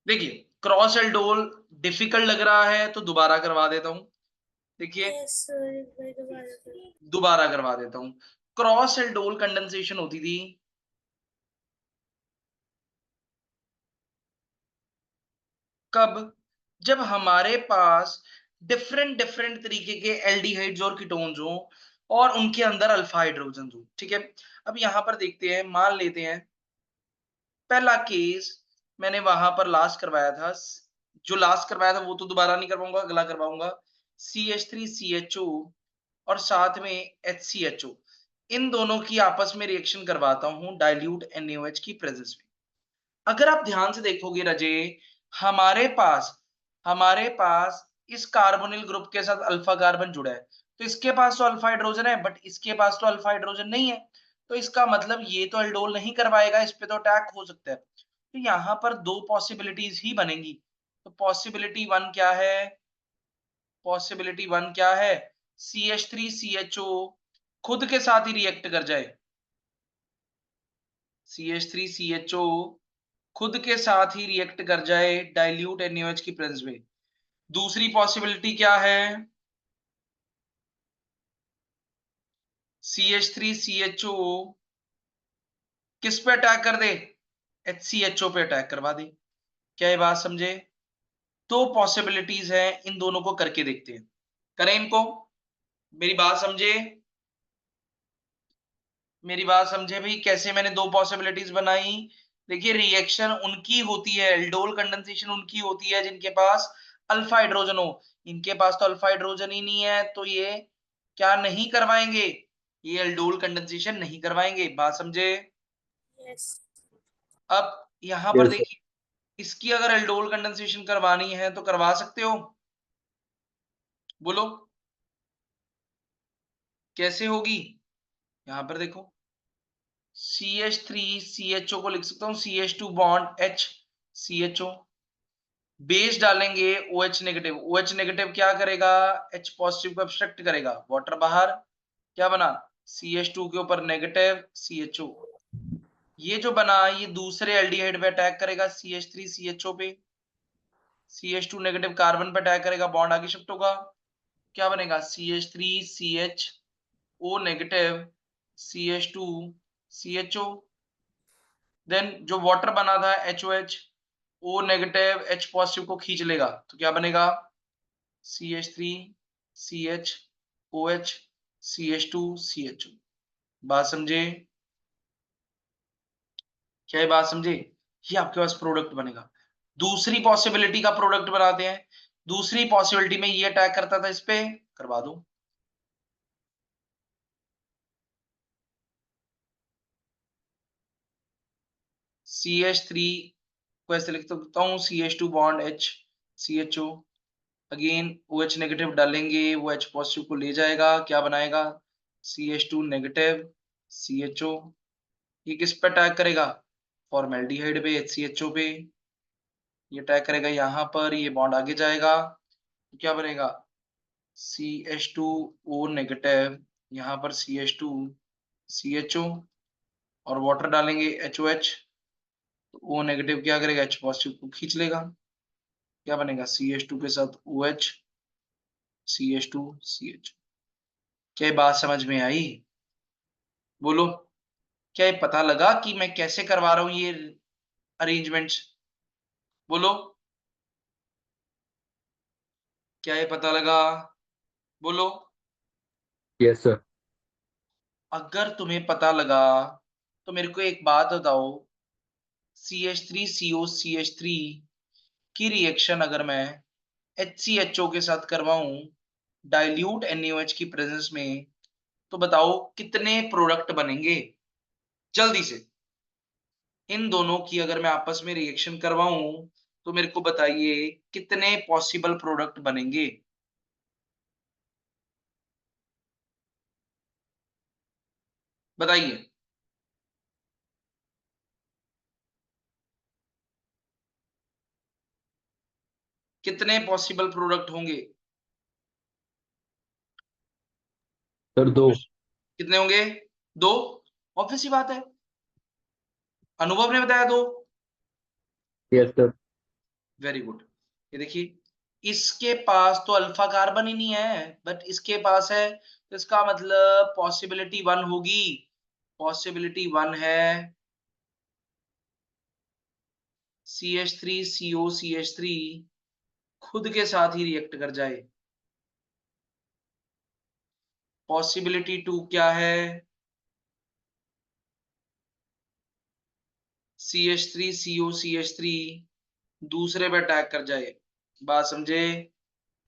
देखिए cross aldol difficult लग रहा है तो दोबारा करवा देता हूं। देखिए दोबारा करवा देता हूं। क्रॉस एल्डोल कंडेंसेशन होती थी कब? जब हमारे पास डिफरेंट डिफरेंट तरीके के एल्डिहाइड्स और कीटोन्स हो और उनके अंदर अल्फा हाइड्रोजन हो। ठीक है, अब यहां पर देखते हैं, मान लेते हैं पहला केस मैंने वहां पर लास्ट करवाया था, जो लास्ट करवाया था वो तो दोबारा नहीं करवाऊंगा, अगला करवाऊंगा। CH3CHO और साथ में HCHO, इन दोनों की आपस में रिएक्शन करवाता हूं डाइल्यूट NaOH की प्रेजेंस में। अगर आप ध्यान से देखोगे रजे, हमारे पास हमारे पास इस कार्बोनिल ग्रुप के साथ अल्फा कार्बन जुड़ा है, तो इसके पास तो अल्फा हाइड्रोजन है बट इसके पास तो अल्फा हाइड्रोजन नहीं है। तो इसका मतलब ये तो एल्डोल नहीं करवाएगा, इस पे तो अटैक हो सकता है। तो यहाँ पर दो पॉसिबिलिटीज ही बनेंगी। तो पॉसिबिलिटी वन क्या है? CH3CHO खुद के साथ ही रिएक्ट कर जाए। CH3CHO खुद के साथ ही रिएक्ट कर जाए डाइल्यूट NaOH की प्रेजेंस में। दूसरी पॉसिबिलिटी क्या है? CH3CHO किस पे अटैक कर दे? HCHO पे अटैक करवा दे। क्या ये बात समझे? दो पॉसिबिलिटीज है, इन दोनों को करके देखते हैं। करें इनको। मेरी बात समझे? मेरी बात समझे भाई, कैसे मैंने दो पॉसिबिलिटीज बनाई? देखिए रिएक्शन उनकी होती है, एल्डोल कंडेंसेशन उनकी होती है जिनके पास अल्फा हाइड्रोजन हो। इनके पास तो अल्फा हाइड्रोजन ही नहीं है, तो ये क्या नहीं करवाएंगे? ये एल्डोल कंडेंसेशन नहीं करवाएंगे। बात समझे? यस। अब यहां पर यस सर। देखिए, इसकी अगर एल्डोल कंडेंसेशन करवानी है तो करवा सकते हो। बोलो कैसे होगी? यहां पर देखो, CH3CHO को लिख सकता हूँ CH2 bond H CHO, base डालेंगे OH नेगेटिव। OH नेगेटिव क्या करेगा? H पॉजिटिव को ऑब्स्ट्रक्ट करेगा, वाटर बाहर, क्या बना? CH2 के ऊपर नेगेटिव CHO। ये जो बना ये दूसरे एल्डिहाइड पे अटैक करेगा, CH3CHO पे। CH2 नेगेटिव कार्बन पे अटैक करेगा, बॉन्ड आगे शिफ्ट होगा, क्या बनेगा? CH3CHO negative CH2CHO। देन जो वाटर बना था HOH, O negative H positive को खींच लेगा, तो क्या बनेगा? CH3CHOH CH2CHO। बात समझे? क्या ये बात समझे? ये आपके पास प्रोडक्ट बनेगा। दूसरी पॉसिबिलिटी का प्रोडक्ट बनाते हैं। दूसरी पॉसिबिलिटी में ये अटैक करता था, इस पे करवा दो। CH3 को ऐसे लिख सकता हूँ, CH2 bond H CHO, again OH negative डालेंगे, वो H पॉजिटिव को ले जाएगा, क्या बनाएगा? CH2 negative CHO। ये किस पे अटैक करेगा? फॉर्मेल्डिहाइड पे, HCHO पे। ये अटैक करेगा यहाँ पर, ये बॉन्ड आगे जाएगा, तो क्या बनेगा? CH2O नेगेटिव, यहाँ पर CH2CHO, और वाटर डालेंगे HOH, तो O नेगेटिव क्या करेगा? H पॉजिटिव को खींच लेगा, क्या बनेगा? CH2 के साथ OH CH2CH। क्या ये बात समझ में आई? बोलो, क्या ये पता लगा कि मैं कैसे करवा रहा हूं ये अरेंजमेंट्स? बोलो, क्या ये पता लगा? बोलो। Yes sir. अगर तुम्हें पता लगा तो मेरे को एक बात बताओ, CH3COCH3 की रिएक्शन अगर मैं HCHO के साथ करवाऊं डाइल्यूट NaOH की प्रेजेंस में, तो बताओ कितने प्रोडक्ट बनेंगे? जल्दी से इन दोनों की अगर मैं आपस में रिएक्शन करवाऊं तो मेरे को बताइए कितने पॉसिबल प्रोडक्ट बनेंगे? बताइए कितने पॉसिबल प्रोडक्ट होंगे? सर दो। कितने होंगे? दो। ऑब्वियस सी बात है, अनुभव ने बताया दो। Yes sir. Very good. ये देखिए, इसके पास तो अल्फा कार्बन ही नहीं है, बट इसके पास है, तो इसका मतलब पॉसिबिलिटी 1 होगी। पॉसिबिलिटी 1 है CH3COCH3 खुद के साथ ही रिएक्ट कर जाए। पॉसिबिलिटी 2 क्या है? CH3COCH3 दूसरे पे अटैक कर जाए। बात समझे?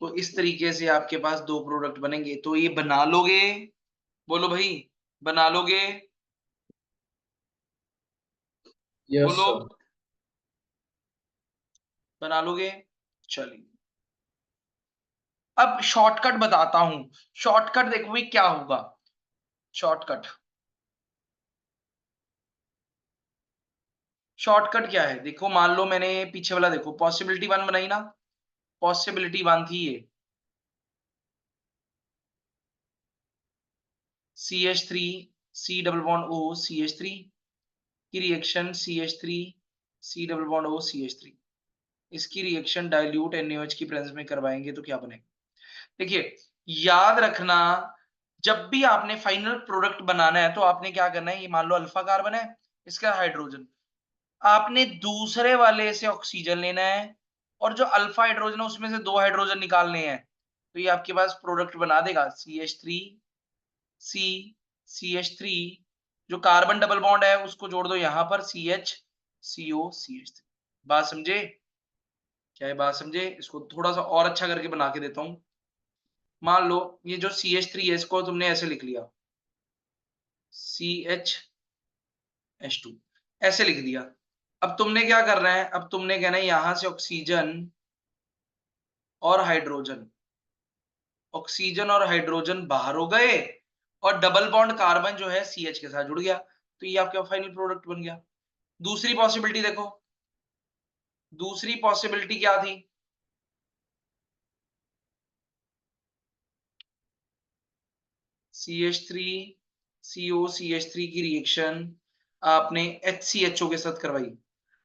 तो इस तरीके से आपके पास दो प्रोडक्ट बनेंगे। तो ये बना लोगे? बोलो भाई, बना लोगे? यस बोलो, सर। बना लोगे? चलिए, अब शॉर्टकट बताता हूं। शॉर्टकट देखो भाई क्या होगा। शॉर्टकट, शॉर्टकट क्या है? देखो, मान लो मैंने पीछे वाला देखो, पॉसिबिलिटी 1 बनाई ना, पॉसिबिलिटी 1 थी ये CH3 C double bond O CH3 की reaction CH3 C double bond O CH3, इसकी रिएक्शन डाइल्यूट NaOH की प्रेजेंस में करवाएंगे तो क्या बनेगा? देखिए, याद रखना, जब भी आपने फाइनल प्रोडक्ट बनाना है तो आपने क्या करना है, ये मान लो अल्फा कार्बन है, इसका हाइड्रोजन, आपने दूसरे वाले से ऑक्सीजन लेना है, और जो अल्फा हाइड्रोजन है उसमें से दो हाइड्रोजन निकालने हैं, तो ये आपके पास प्रोडक्ट बना देगा CH3 C CH3, जो कार्बन डबल बॉन्ड है उसको जोड़ दो यहां पर CH CO CH3। बात समझे? क्या है बात समझे? इसको थोड़ा सा और अच्छा करके बना के देता हूं। मान लो ये जो CH3 है इसको तुमने ऐसे लिख लिया, CH2 ऐसे लिख दिया। अब तुमने क्या करना है, अब तुमने कहना है यहां से ऑक्सीजन और हाइड्रोजन, ऑक्सीजन और हाइड्रोजन बाहर हो गए, और डबल बॉन्ड कार्बन जो है CH के साथ जुड़ गया, तो ये आपका फाइनल प्रोडक्ट बन गया। दूसरी पॉसिबिलिटी देखो, दूसरी पॉसिबिलिटी क्या थी? CH3 COCH3 की रिएक्शन आपने HCHO के साथ करवाई।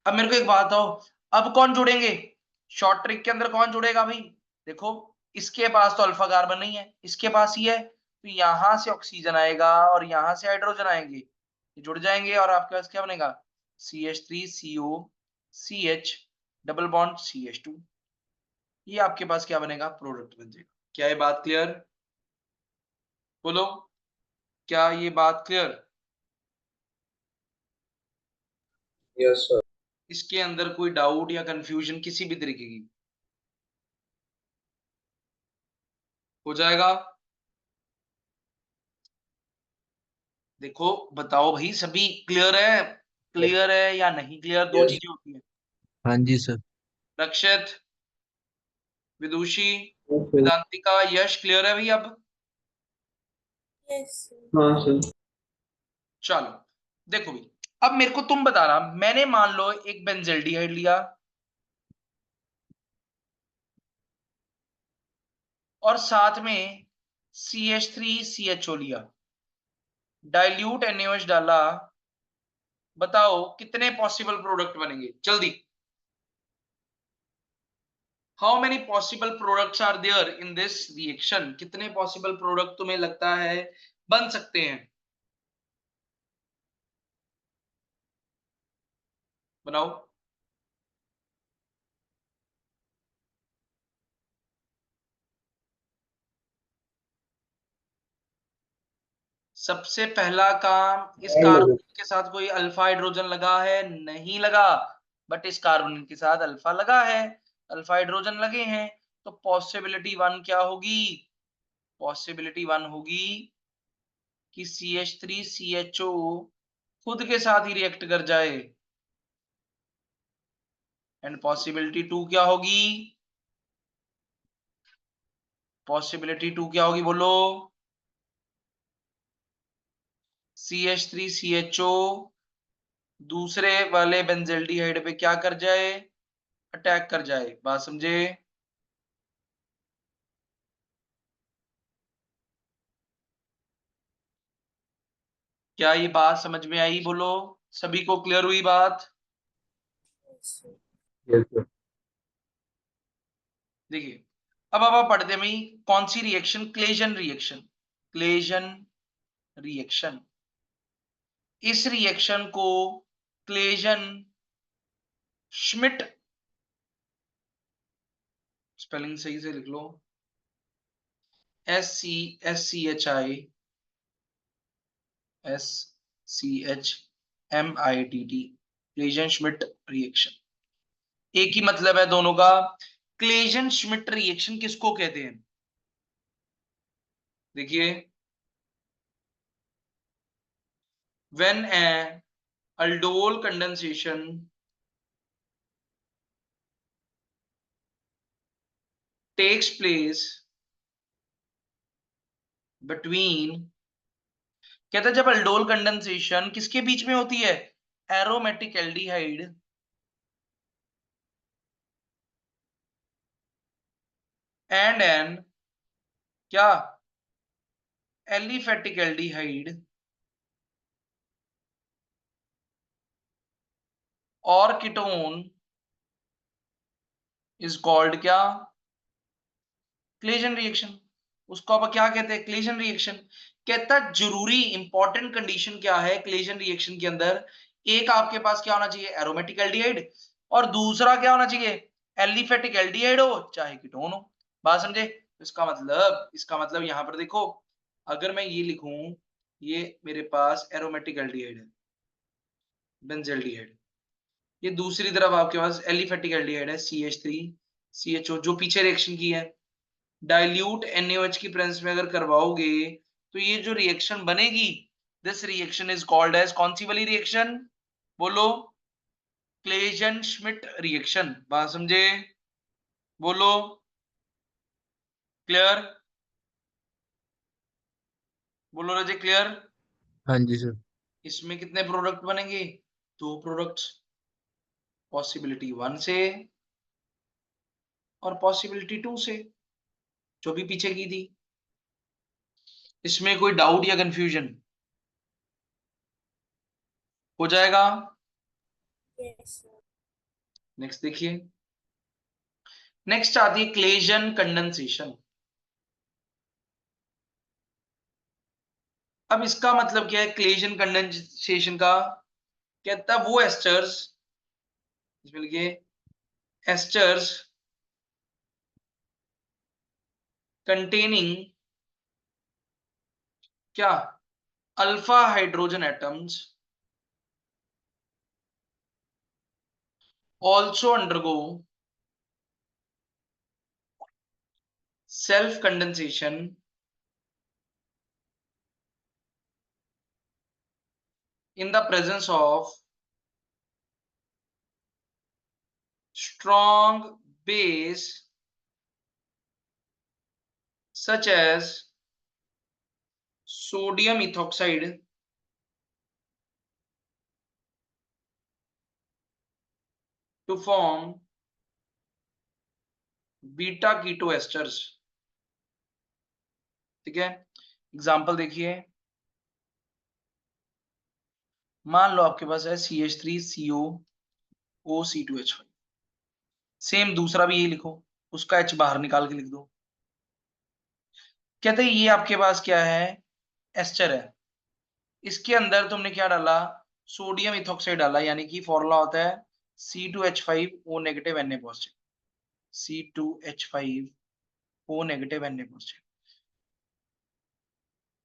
अब मेरे को एक बात बताओ, अब कौन जुड़ेंगे? शॉर्ट ट्रिक के अंदर कौन जुड़ेगा भाई? देखो, इसके पास तो अल्फा कार्बन नहीं है, इसके पास ही है, तो यहां से ऑक्सीजन आएगा और यहां से हाइड्रोजन आएंगे, ये जुड़ जाएंगे और आपके पास क्या बनेगा? CH3COCH double bond CH2। ये आपके पास क्या बनेगा? प्रोडक्ट बन जाएगा। क्या ये बात क्लियर? बोलो, क्या ये बात क्लियर? Yes sir. इसके अंदर कोई डाउट या कंफ्यूजन किसी भी तरीके की? हो जाएगा? देखो बताओ भाई, सभी क्लियर है? क्लियर है या नहीं क्लियर? दो यस। चीजें होती है। हाँ जी सर। रक्षित, विदुषी, यस सर। वेदांतिका, यश, क्लियर है भाई अब? यस। हाँ सर। चलो, देखो भाई, अब मेरे को तुम बताना, मैंने मान लो एक बेंजल्डिहाइड लिया और साथ में CH3CHO लिया, डाइल्यूट NaOH डाला, बताओ कितने पॉसिबल प्रोडक्ट बनेंगे जल्दी? How many possible products are there in this reaction? कितने पॉसिबल प्रोडक्ट तुम्हें लगता है बन सकते हैं? बनाओ। सबसे पहला काम, इस कार्बन के साथ कोई अल्फा हाइड्रोजन लगा है? नहीं लगा, बट इस कार्बन के साथ अल्फा लगा है, अल्फा हाइड्रोजन लगे हैं, तो पॉसिबिलिटी 1 क्या होगी? पॉसिबिलिटी 1 होगी कि CH3CHO खुद के साथ ही रिएक्ट कर जाए। एंड पॉसिबिलिटी 2 क्या होगी? पॉसिबिलिटी 2 क्या होगी बोलो? CH3CHO दूसरे वाले बेंजल्डिहाइड पे क्या कर जाए? अटैक कर जाए। बात समझे? क्या ये बात समझ में आई? बोलो, सभी को क्लियर हुई बात? यस। Yes sir. देखिए अब आप पढ़ते में कौन सी reaction, Claisen reaction, Claisen reaction. इस रिएक्शन को क्लेजन श्मिट, स्पेलिंग सही से लिख लो, SCHI SCHMITT, Claisen Schmidt reaction. एक ही मतलब है दोनों का। क्लेजन श्मिट रिएक्शन किसको कहते हैं? देखिए, when A aldol condensation takes place between, कहता है जब अल्डोल कंडेंसेशन किसके बीच में होती है? एरोमेटिक एल्डिहाइड एंड एन, क्या, एलिफेटिक एल्डिहाइड और कीटोन इज कॉल्ड क्या? Claisen reaction. उसको अब क्या कहते हैं? Claisen reaction. कहता जरूरी इंपॉर्टेंट कंडीशन क्या है क्लेजन रिएक्शन के अंदर? एक आपके पास क्या होना चाहिए? एरोमेटिक एल्डिहाइड, और दूसरा क्या होना चाहिए? एलिफेटिक एल्डिहाइड हो चाहे कीटोन हो। बात समझे? इसका मतलब यहां पर देखो, अगर मैं ये लिखूं, ये मेरे पास एरोमेटिक एल्डिहाइड है, बेंजल्डिहाइड, ये दूसरी तरफ आपके पास एलिफेटिक एल्डिहाइड है, CH3CHO, जो पीछे रिएक्शन की है। डाइल्यूट NaOH की प्रेजेंस में अगर करवाओगे तो ये जो रिएक्शन बनेगी, this reaction is called as, कौन सी वाली रिएक्शन? बोलो, क्लेजन श्मिट रिएक्शन। बात समझे? बोलो, क्लियर? बोलो रजे, क्लियर? हाँ जी सर। इसमें कितने प्रोडक्ट बनेंगे? दो प्रोडक्ट्स, पॉसिबिलिटी 1 से और पॉसिबिलिटी 2 से, जो भी पीछे की थी। इसमें कोई डाउट या कंफ्यूजन हो जाएगा? Yes, sir. नेक्स्ट देखिए, नेक्स्ट आती है क्लेजन कंडेंसेशन। अब इसका मतलब क्या है क्लेजन कंडेंसेशन का? कहता है वो एस्टर्स, इसमें लिखिए एस्टर्स कंटेनिंग, क्या, alpha hydrogen atoms also undergo self condensation in the presence of strong base such as sodium ethoxide to form beta keto esters. ठीक है, एग्जांपल देखिए, मान लो आपके पास है CH3CO O C2H5, सेम दूसरा भी यही लिखो, उसका H बाहर निकाल के लिख दो। कहते हैं ये आपके पास क्या है? एस्टर है। इसके अंदर तुमने क्या डाला? सोडियम इथॉक्साइड डाला, यानी कि फॉर्मूला होता है C2H5O negative Na positive, C2H5O negative Na positive.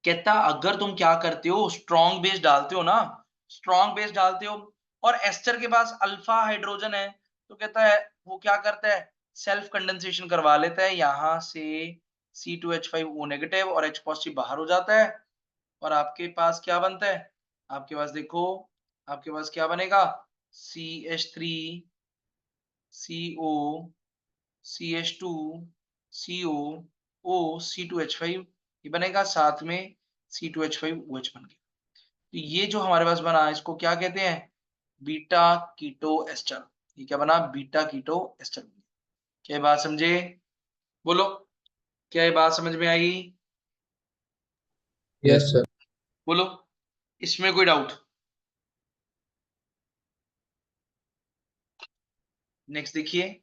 कहता अगर तुम क्या करते हो, स्ट्रॉन्ग बेस डालते हो ना, स्ट्रॉन्ग बेस डालते हो और एस्टर के पास अल्फा हाइड्रोजन है, तो कहता है वो क्या करता है? सेल्फ कंडेंसेशन करवा लेता है, यहां से C2H5O नेगेटिव और H पॉजिटिव बाहर हो जाता है, और आपके पास क्या बनता है? आपके पास देखो, आपके पास क्या बनेगा? CH3CO CH2CO C2H5, ये बनेगा, साथ में C2H5OH बन गया। तो ये जो हमारे पास बना, इसको क्या कहते हैं? Beta keto ester. ये क्या बना? Beta keto ester. क्या ये बात समझे? बोलो, क्या ये बात समझ में आई? Yes sir. बोलो, इसमें कोई डाउट? नेक्स्ट देखिए,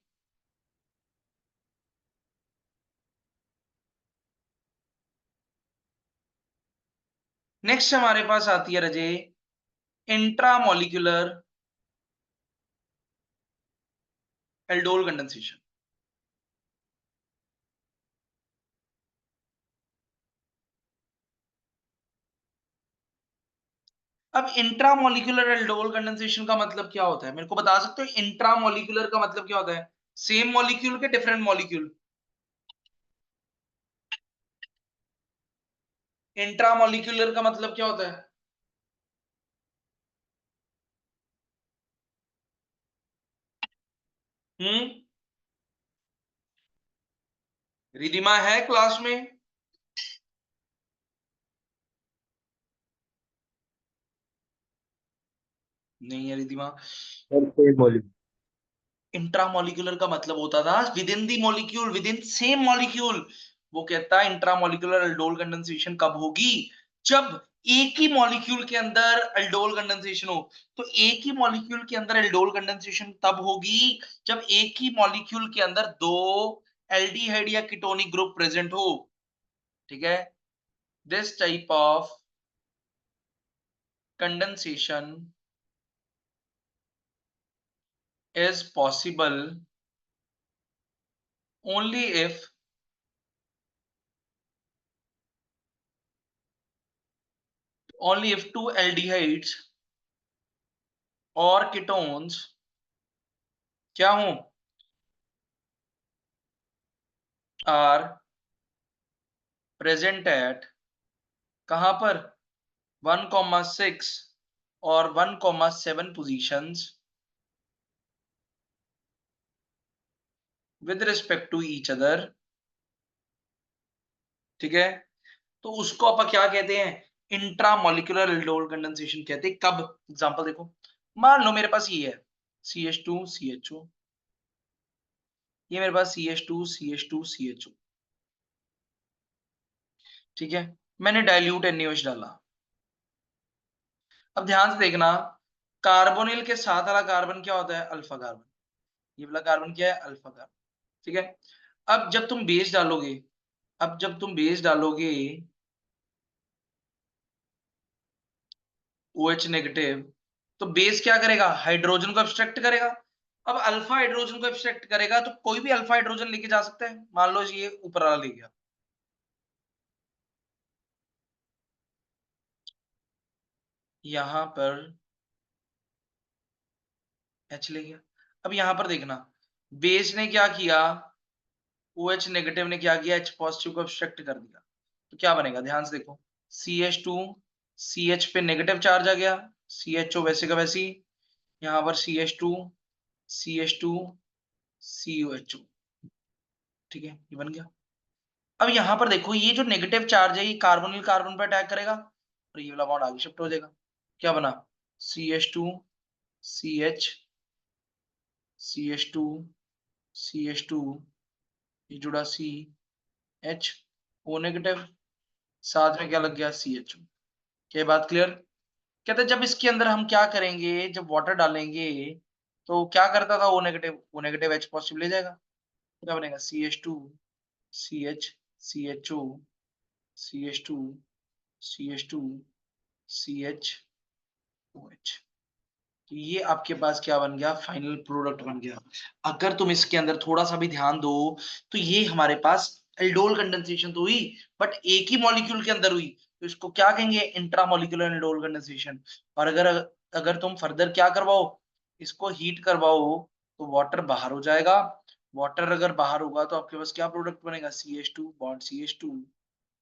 नेक्स्ट हमारे पास आती है रजे इंट्रामोलिकुलर एल्डोल कंडेंसेशन। अब इंट्रामोलिकुलर एल्डोल कंडेंसेशन का मतलब क्या होता है, मेरे को बता सकते हो? इंट्रामोलिकुलर का मतलब क्या होता है? सेम मॉलिक्यूल के डिफरेंट मॉलिक्यूल। इंट्रामोलिकुलर का मतलब क्या होता है? हम्म, रिधिमा है क्लास में? नहीं है Ridhima. Sir same molecule. Intramolecular का मतलब होता था with in the molecule, with in same molecule. वो कहता है इंट्रामोलिकुलर एल्डोल कंडेंसेशन कब होगी? जब एक ही मॉलिक्यूल के अंदर एल्डोल कंडेंसेशन हो। तो एक ही मॉलिक्यूल के अंदर एल्डोल कंडेंसेशन तब होगी जब एक ही मॉलिक्यूल के अंदर दो एल्डिहाइड या कीटोनिक ग्रुप प्रेजेंट हो। ठीक है, this type of condensation is possible only if two aldehydes or ketones क्या हो, are present at कहां पर 1,6 और 1,7 positions with respect to each other। ठीक है, तो उसको अपन क्या कहते हैं? इंट्रामोलिकुलर एल्डोल कंडेंसेशन कहते हैं। कब? एग्जांपल देखो, मान लो मेरे पास ये है CH2CHO, ये मेरे पास CH2CH2CHO। ठीक है, मैंने डाइल्यूट NaOH डाला। अब ध्यान से देखना, कार्बोनिल के साथ वाला कार्बन क्या होता है? Alpha carbon. ये वाला कार्बन क्या है? Alpha carbon. ठीक है, अब जब तुम बेस डालोगे, अब जब तुम बेस डालोगे OH नेगेटिव, तो बेस क्या करेगा? हाइड्रोजन को एब्स्ट्रैक्ट करेगा। अब अल्फा हाइड्रोजन को एब्स्ट्रैक्ट करेगा, तो कोई भी अल्फा हाइड्रोजन लेके जा सकता है। मान लो ये ऊपर वाला ले गया, यहां पर H ले गया। अब यहां पर देखना, बेस ने क्या किया? OH नेगेटिव ने क्या किया? H पॉजिटिव को एब्स्ट्रैक्ट कर दिया। तो क्या बनेगा? ध्यान से देखो, CH2 CH पे नेगेटिव चार्ज आ गया, CHO वैसे का वैसी, यहाँ पर CH2 CH2 COHO। ठीक है, ये बन गया। अब यहाँ पर देखो, ये जो नेगेटिव चार्ज है ये कार्बोनिल कार्बन पर अटैक करेगा और ये वाला बॉन्ड आगे शिफ्ट हो जाएगा। क्या बना? CH2 CH CH2 CH2, ये जुड़ा CH O नेगेटिव, साथ में क्या लग गया? CHO। क्या बात क्लियर? कहते हैं जब इसके अंदर हम क्या करेंगे, जब वाटर डालेंगे तो क्या करता था? O नेगेटिव H पॉजिटिव ले जाएगा। तो क्या बनेगा? CH2 CH CHO CH2 CH2 CHOH। तो ये आपके पास क्या बन गया? फाइनल प्रोडक्ट बन गया। अगर तुम इसके अंदर थोड़ा सा भी ध्यान दो तो ये हमारे पास एल्डोल कंडेंसेशन तो हुई, बट एक ही मॉलिक्यूल के अंदर हुई, तो इसको क्या कहेंगे? Intramolecular aldol condensation. और अगर अगर तुम फर्दर क्या करवाओ, इसको हीट करवाओ, तो वाटर बाहर हो जाएगा। वाटर अगर बाहर होगा तो आपके पास क्या प्रोडक्ट बनेगा? CH2 bond CH2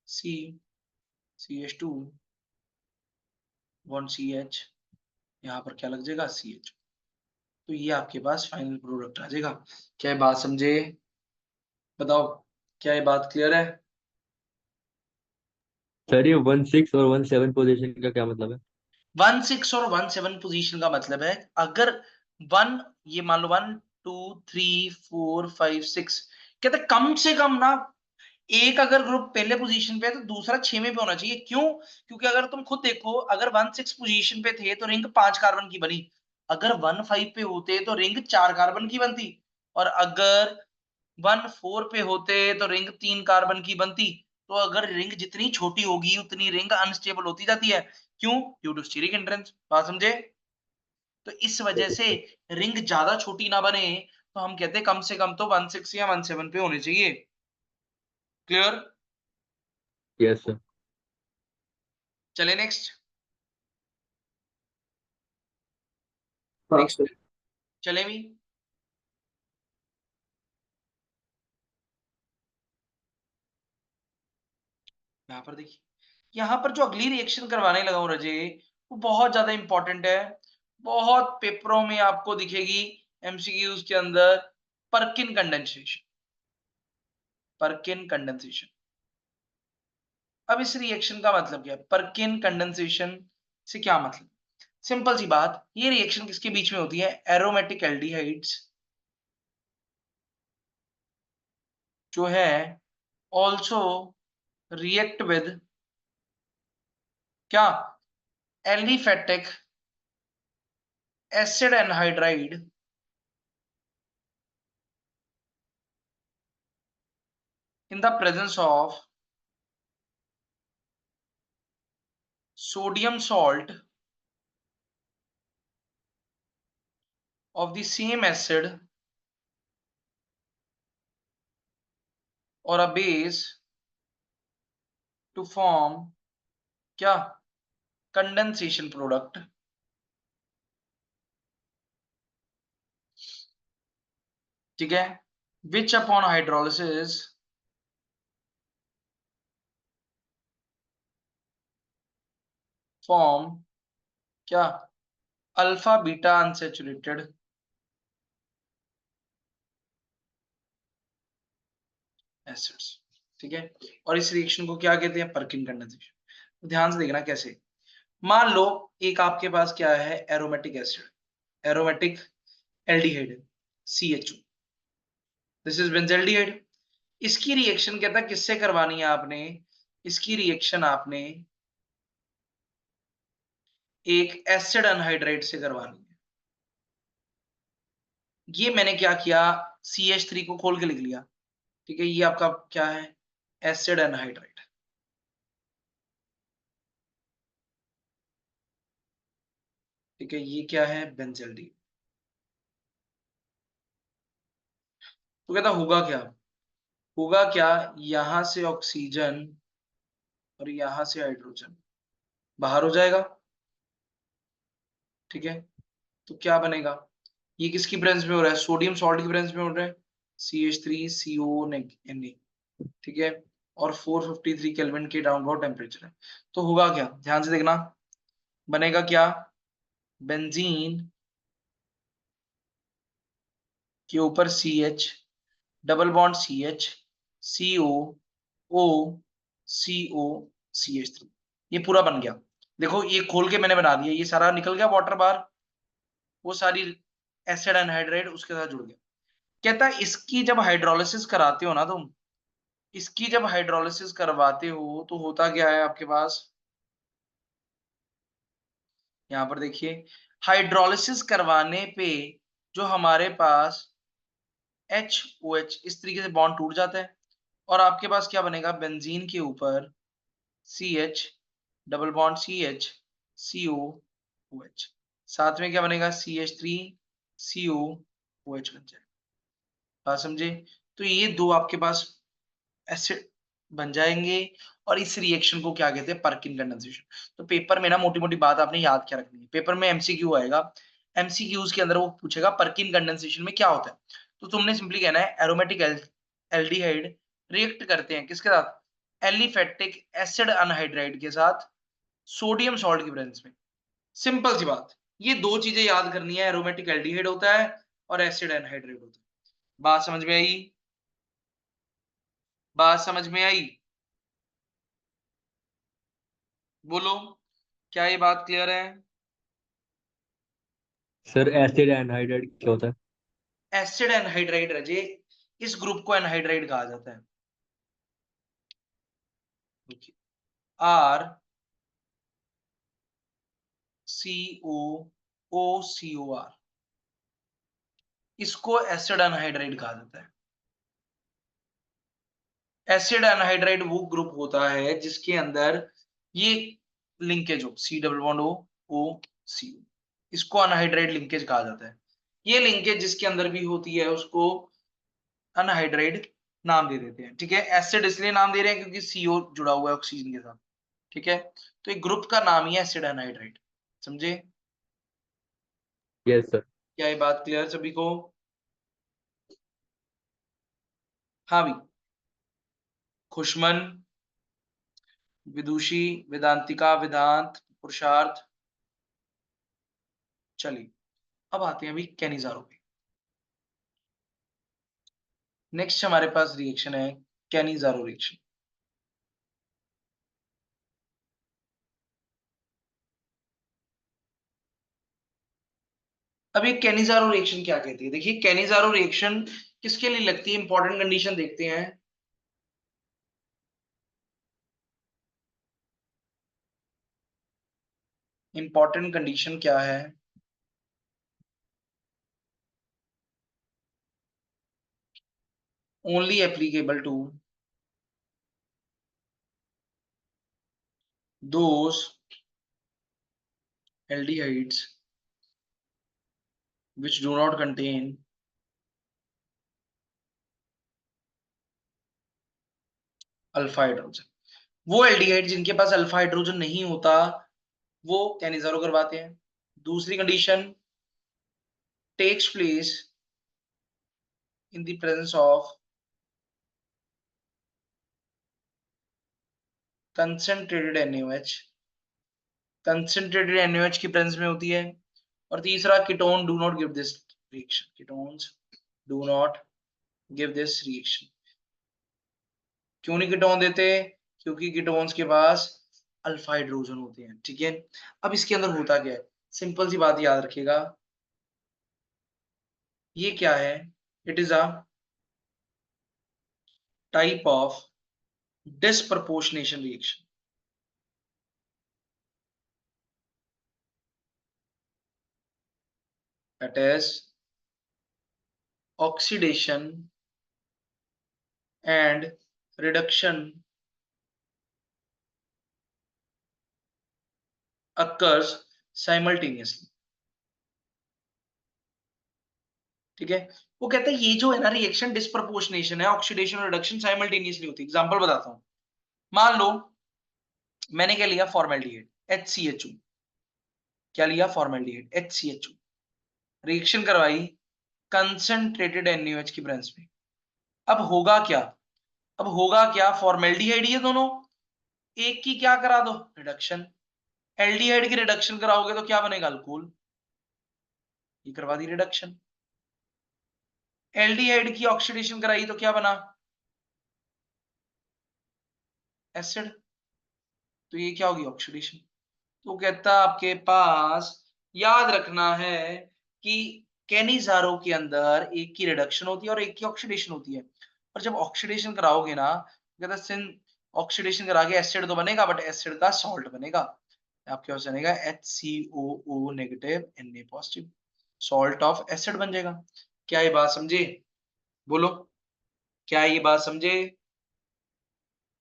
C CH2 bond CH, यहाँ पर क्या लग जाएगा? CH। तो ये आपके पास फाइनल प्रोडक्ट आ जाएगा। क्या ये बात समझे? बताओ, क्या ये बात क्लियर है? सर ये 1,6 और 1,7 पोजीशन का क्या मतलब है? 1,6 और 1,7 पोजीशन का मतलब है, अगर वन, ये मान लो 1 2 3 4 5 6, कहते हैं कम से कम ना एक अगर ग्रुप पहले पोजीशन पे है तो दूसरा 6वें पे होना चाहिए। क्यों? क्योंकि अगर तुम खुद देखो, अगर 1,6 पोजीशन पे थे तो रिंग 5 कार्बन की बनी, अगर 1,5 पे होते तो रिंग 4 कार्बन की बनती, और अगर 1,4 पे होते तो रिंग 3 कार्बन की बनती। तो अगर रिंग जितनी छोटी होगी उतनी रिंग अनस्टेबल होती जाती है। क्यों? Due to steric hindrance. बात समझे? तो इस वजह से रिंग ज्यादा छोटी ना बने, तो हम कहते हैं कम से कम तो 16 या 17 पे होनी चाहिए। क्लियर? Yes sir. चले नेक्स्ट। हाँ नेक्स्ट सर। चले भी। यहाँ पर देखिए, यहाँ पर जो अगली रिएक्शन करवाने लगा हूं रजे, वो बहुत ज्यादा इंपॉर्टेंट है। बहुत पेपरों में आपको दिखेगी, एमसीक्यूज के अंदर। परकिन कंडेंसेशन। परकिन कंडेंसेशन। अब इस रिएक्शन का मतलब क्या है? परकिन कंडेंसेशन से क्या मतलब? सिंपल सी बात, ये रिएक्शन किसके बीच में होती है? एरोमेटिक एल्डिहाइड्स जो है ऑल्सो रिएक्ट विद क्या? Aliphatic acid anhydride in the presence of sodium salt of the same acid or a base to form क्या? Condensation product. ठीक है? विच अपॉन हाइड्रोलिसिस फॉर्म क्या? Alpha beta unsaturated acids. ठीक है? और इस रिएक्शन को क्या कहते हैं? परकिन कंडेंसेशन। तो ध्यान से देखना कैसे। मान लो एक आपके पास क्या है? Aromatic acid, aromatic aldehyde, CHO। This is benzaldehyde. इसकी रिएक्शन कहता है किससे करवानी है आपने? इसकी रिएक्शन आपने एक एसिड अनहाइड्राइड से करवानी है। ये मैंने क्या किया? CH3 को खोल के लिख लिया। ठीक है? ये आपका क्या है? Acid anhydride. ठीक है? ये क्या है? बेंजल्डिहाइड। तो कहता होगा क्या? होगा क्या? यहां से ऑक्सीजन और यहां से हाइड्रोजन बाहर हो जाएगा। ठीक है? तो क्या बनेगा? ये किसकी प्रेजेंस में हो रहा है? सोडियम सॉल्ट की प्रेजेंस में हो रहा है। CH3CO Na। ठीक है? और 453 केल्विन के डाउनवर्ड टेम्परेचर है। तो होगा क्या? ध्यान से देखना। बनेगा क्या? बेंजीन के ऊपर CH, double bond CH, CO CH3। ये पूरा बन गया। देखो ये खोल के मैंने बना दिया, ये सारा निकल गया वाटर बार। वो सारी एसिड एनहाइड्राइड उसके साथ जुड़ गया। कहता है इसकी जब हाइड्रोलिसिस कराते हो ना तुम, इसकी जब हाइड्रोलिसिस करवाते हो तो होता क्या है आपके पास? यहाँ पर देखिए, हाइड्रोलिसिस करवाने पे जो हमारे पास HOH इस तरीके से बॉन्ड टूट जाता है, और आपके पास क्या बनेगा? बेंजीन के ऊपर CH, double bond CH, COOH। साथ में क्या बनेगा? CH3COOH बन जाएगा। बात समझे? तो ये दो आपके पास एसिड बन जाएंगे। और इस रिएक्शन को क्या कहते हैं? परकिन कंडेंसेशन। तो पेपर में ना मोटी मोटी बात आपने याद क्या रखनी है। पेपर में MCQ आएगा, MCQs के अंदर वो पूछेगा परकिन कंडेंसेशन में क्या होता है। तो तुमने सिंपली कहना है एरोमेटिक एल्डिहाइड रिएक्ट करते हैं किसके साथ? एलिफेटिक एसिड अनहाइड्राइड के साथ, सोडियम सॉल्ट की प्रेजेंस में। सिंपल सी बात। ये दो चीजें याद करनी है, एरोमेटिक एल्डिहाइड होता है और एसिड एनहाइड्राइड होता है। बात समझ में आई? बात समझ में आई? बोलो, क्या ये बात क्लियर है? सर एसिड एनहाइड्राइड क्या होता है? एसिड एनहाइड्राइड रजे, इस ग्रुप को एनहाइड्राइड कहा जाता है। RCOOCOR, इसको एसिड एनहाइड्राइड कहा जाता है। एसिड एनहाइड्राइड वो ग्रुप होता है जिसके अंदर ये लिंकेज हो, सी डबल बॉन्ड ओ ओ सी, इसको अनहाइड्राइड लिंकेज कहा जाता है। ये लिंकेज जिसके अंदर भी होती है उसको अनहाइड्राइड नाम दे देते हैं। ठीक है, एसिड इसलिए नाम दे रहे हैं क्योंकि सीओ जुड़ा हुआ है ऑक्सीजन के साथ। ठीक है, तो एक ग्रुप का नाम ही है एसिड एनहाइड्राइड। समझे? Yes sir. क्या ये बात क्लियर सभी को? हाँ भी। खुशमन, विदुषी, वेदांतिका, वेदांत, पुरुषार्थ। चलिए अब आते हैं अभी कैनिजारो पे। नेक्स्ट हमारे पास रिएक्शन है कैनिजारो रिएक्शन। अब ये कैनिजारो रिएक्शन क्या कहती है? देखिए कैनिजारो रिएक्शन किसके लिए लगती है, इंपॉर्टेंट कंडीशन देखते हैं। इंपॉर्टेंट कंडीशन क्या है? Only applicable to those aldehydes which do not contain alpha hydrogen. वो एल्डिहाइड जिनके पास अल्फा हाइड्रोजन नहीं होता वो कैनिजारो करवाते हैं। दूसरी condition, takes place in the presence of concentrated NaOH, concentrated NaOH की प्रेजेंस में होती है। और तीसरा, ketone do not give this reaction, ketones do not give this reaction. क्यों नहीं कीटोन देते? क्योंकि कीटोन्स के पास अल्फा हाइड्रोजन होते हैं। ठीक है, अब इसके अंदर होता क्या है, सिंपल सी बात याद रखिएगा। ये क्या है? It is a type of disproportionation reaction. That is oxidation and reduction occurs simultaneously। ठीक है, वो कहता है ये जो है ना रिएक्शन डिस्प्रपोर्शनेशन है, ऑक्सीडेशन और रिडक्शन साइमल्टेनियसली होती है। एग्जांपल बताता हूं, मान लो मैंने क्या लिया, फॉर्मेल्डिहाइड HCHO। क्या लिया? Formaldehyde HCHO। रिएक्शन करवाई कंसंट्रेटेड NaOH की प्रेजेंस में। अब होगा क्या? अब होगा क्या, फॉर्मेल्डिहाइड ये दोनों, एक की क्या करा दो, रिडक्शन। एल्डिहाइड की रिडक्शन कराओगे तो क्या बनेगा, अल्कोहल। ये करवा दी रिडक्शन। एल्डिहाइड की ऑक्सीडेशन कराई तो क्या बना, एसिड। तो ये क्या होगी, ऑक्सीडेशन। तो कहता आपके पास याद रखना है कि कैनिजारो के अंदर एक की रिडक्शन होती है और एक की ऑक्सीडेशन होती है। और जब ऑक्सीडेशन कराओगे ना, कहता सिन ऑक्सीडेशन करा के एसिड तो बनेगा, बट एसिड का सॉल्ट बनेगा। आपके पास बनेगा HCOO negative Na positive, salt of acid बन जाएगा। क्या ये बात समझे? बोलो, क्या ये बात समझे?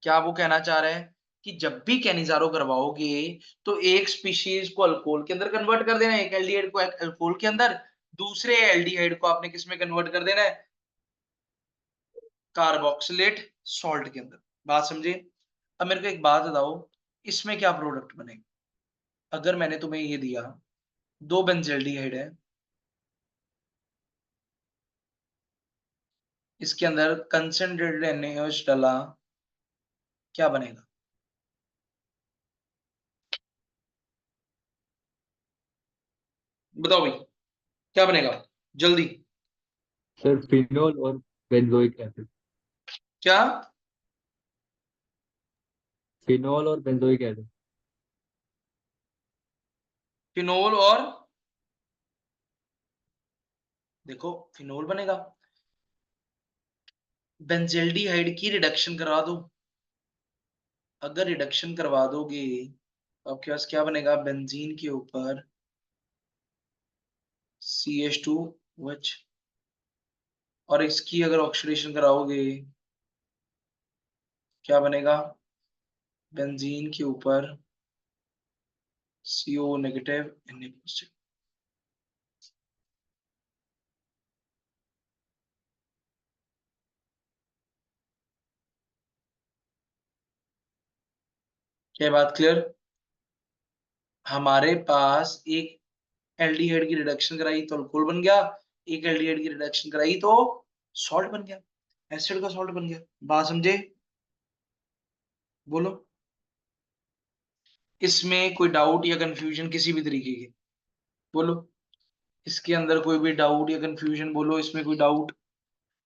क्या वो कहना चाह रहे हैं कि जब भी कैनिजारो करवाओगे तो एक स्पीशीज को अल्कोहल के अंदर कन्वर्ट कर देना है, एक एल्डिहाइड को अल्कोहल के अंदर, दूसरे एल्डिहाइड को आपने किस में कन्वर्ट कर देना है, कार्बोक्सिलेट सॉल्ट के अंदर। बात समझे? अब मेरे को एक बात बताओ, इसमें क्या प्रोडक्ट बनेगा? अगर मैंने तुम्हें ये दिया, दो बेंजल्डिहाइड है, इसके अंदर कंसंट्रेटेड NaOH डाला, क्या बनेगा? बताओ भाई, क्या बनेगा जल्दी। सर फिनोल और बेंजोइक एसिड। क्या? फिनोल और बेंजोइक एसिड। फिनोल और, देखो फिनोल बनेगा, बेंजल्डिहाइड की रिडक्शन करवा दो। अगर रिडक्शन करवा दोगे तो आपके पास क्या बनेगा, बेंजीन के ऊपर CH2OH। और इसकी अगर ऑक्सीडेशन कराओगे क्या बनेगा? बेंजीन के ऊपर CO नेगेटिव Na पॉजिटिव। क्या बात क्लियर? हमारे पास एक एल्डिहाइड की रिडक्शन कराई तो अल्कोहल बन गया, एक एल्डिहाइड की रिडक्शन कराई तो सॉल्ट बन गया, एसिड का सॉल्ट बन गया। बात समझे? बोलो, इसमें कोई डाउट या कंफ्यूजन किसी भी तरीके की? बोलो, इसके अंदर कोई भी डाउट या कंफ्यूजन? बोलो, इसमें कोई डाउट?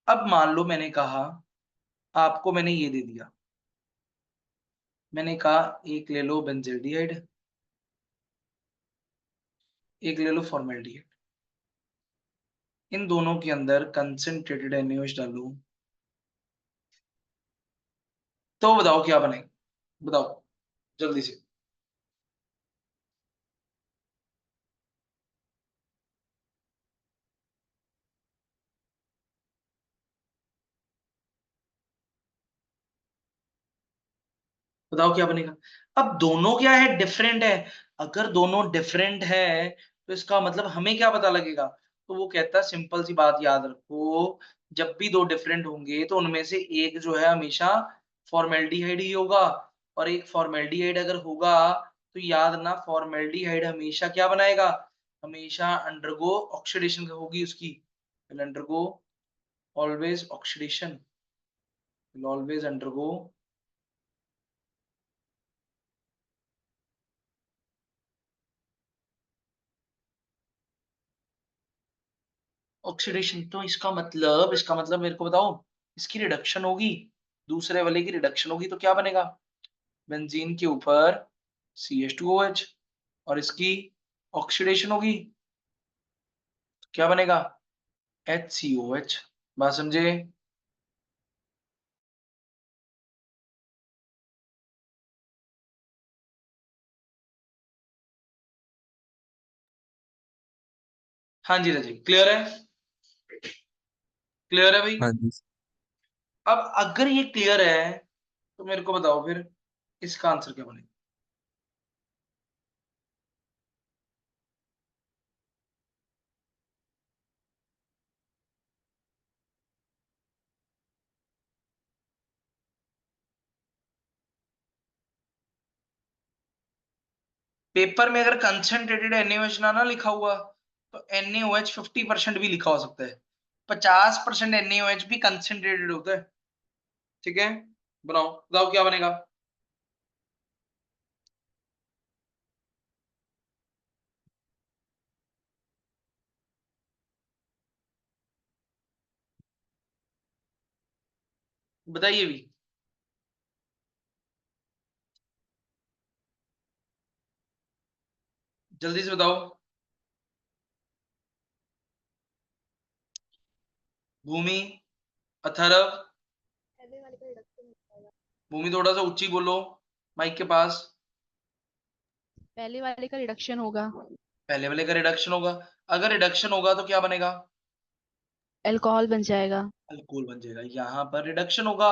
अब मान लो मैंने कहा, आपको मैंने ये दे दिया, मैंने कहा एक ले लो बेंजल्डिहाइड, एक ले लो फॉर्मेल्डिहाइड, इन दोनों के अंदर कंसंट्रेटेड NaOH डालो, तो बताओ क्या बनेगा? बताओ जल्दी से। बताओ क्या बनेगा? अब दोनों क्या है? डिफरेंट है। अगर दोनों डिफरेंट है तो इसका मतलब हमें क्या पता लगेगा? तो वो कहता है, सिंपल सी बात याद रखो, जब भी दो डिफरेंट होंगे तो उनमें से एक जो है हमेशा फॉर्मेल्डिहाइड ही होगा, और एक फॉर्मेल्डिहाइड अगर होगा तो याद ना, फॉर्मेल्डिहाइड हमेशा क्या बनाएगा? हमेशा अंडरगो ऑक्सीडेशन होगी उसकी, undergo always oxidation, always undergo oxidation. तो इसका मतलब मेरे को बताओ, इसकी रिडक्शन होगी, दूसरे वाले की रिडक्शन होगी तो क्या बनेगा? बेंजीन के ऊपर CH2OH, और इसकी ऑक्सीडेशन होगी तो क्या बनेगा? HCOH। बात समझे? हाँ जी रजी, क्लियर है? क्लियर है भाई? हाँ जी। अब अगर ये क्लियर है तो मेरे को बताओ फिर इसका आंसर क्या बनेगा? पेपर में अगर कंसंट्रेटेड NaOH ना लिखा हुआ तो NaOH 50% भी लिखा हो सकता है, 50% NaOH भी कंसंट्रेटेड होता है। ठीक है, बनाओ, बताओ क्या बनेगा? बताइए भी, जल्दी से बताओ। भूमि, अथर्व, पहले वाले का रिडक्शन हो जाएगा। भूमि थोड़ा सा ऊंची बोलो माइक के पास। पहले वाले का रिडक्शन होगा। पहले वाले का रिडक्शन होगा, अगर रिडक्शन होगा तो क्या बनेगा? अल्कोहल बन जाएगा। अल्कोहल बन जाएगा। यहाँ पर रिडक्शन होगा,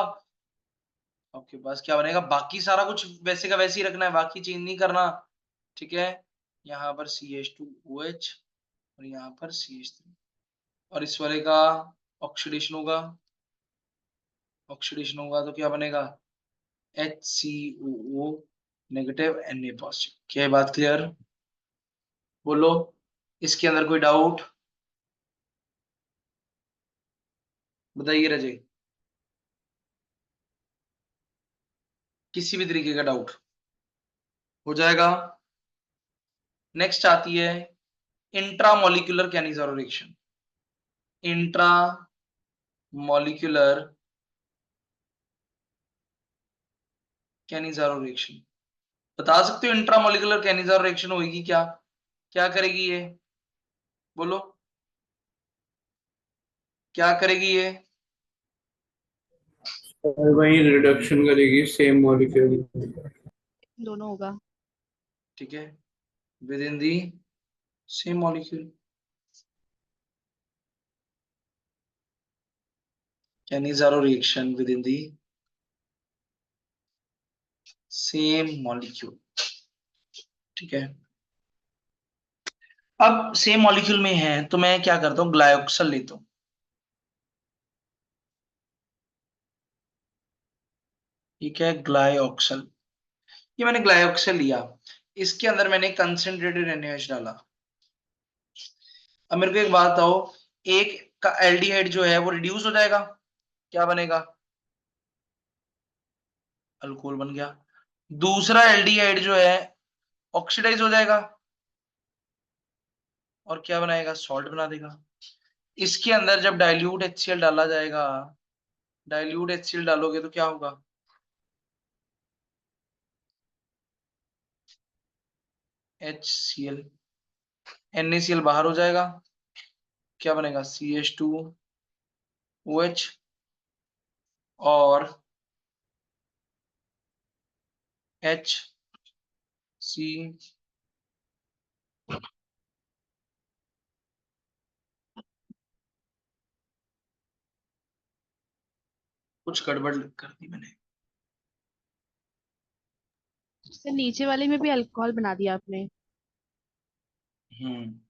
आपके पास क्या बनेगा? बाकी सारा कुछ वैसे का वैसे ही रखना है, बाकी चेंज नहीं करना। ठीक है, यहाँ पर CH2OH और यहाँ पर CH3, और इस वाले का ऑक्सीडेशन होगा, ऑक्सीडेशन होगा तो क्या बनेगा? HCOO negative Na positive. क्या ये बात क्लियर? बोलो, इसके अंदर कोई डाउट? बताइए रजय, किसी भी तरीके का डाउट हो जाएगा? नेक्स्ट आती है intramolecular Cannizzaro reaction. Intra molecular Cannizzaro reaction, बता सकते हो इंट्रामोलिकुलर कैनिजारो रिएक्शन होगी क्या? क्या करेगी ये? बोलो, क्या करेगी ये? और वही रिडक्शन करेगी सेम मॉलिक्यूल। दोनों होगा। ठीक है, with in the same molecule, Cannizzaro reaction with in the same molecule, ठीक है। अब सेम मॉलिक्यूल में है तो मैं क्या करता हूँ, ग्लाइऑक्सल लेता हूँ। ठीक है, ग्लाइऑक्सल, ये मैंने ग्लाइऑक्सल लिया, इसके अंदर मैंने कंसेंट्रेटेड NaOH डाला। अब मेरे को एक बात बताओ, एक का एल्डिहाइड जो है वो रिड्यूस हो जाएगा, क्या बनेगा, अल्कोहल बन गया। दूसरा एल्डिहाइड जो है ऑक्सीडाइज हो जाएगा और क्या बनाएगा, सॉल्ट बना देगा। इसके अंदर जब डाइल्यूट HCl डाला जाएगा, डाइल्यूट HCl डालोगे तो क्या होगा, HCl, NaCl बाहर हो जाएगा, क्या बनेगा, CH2OH और HC, कुछ गड़बड़ कर दी मैंने। सर नीचे वाले में भी अल्कोहल बना दिया आपने। हम्म,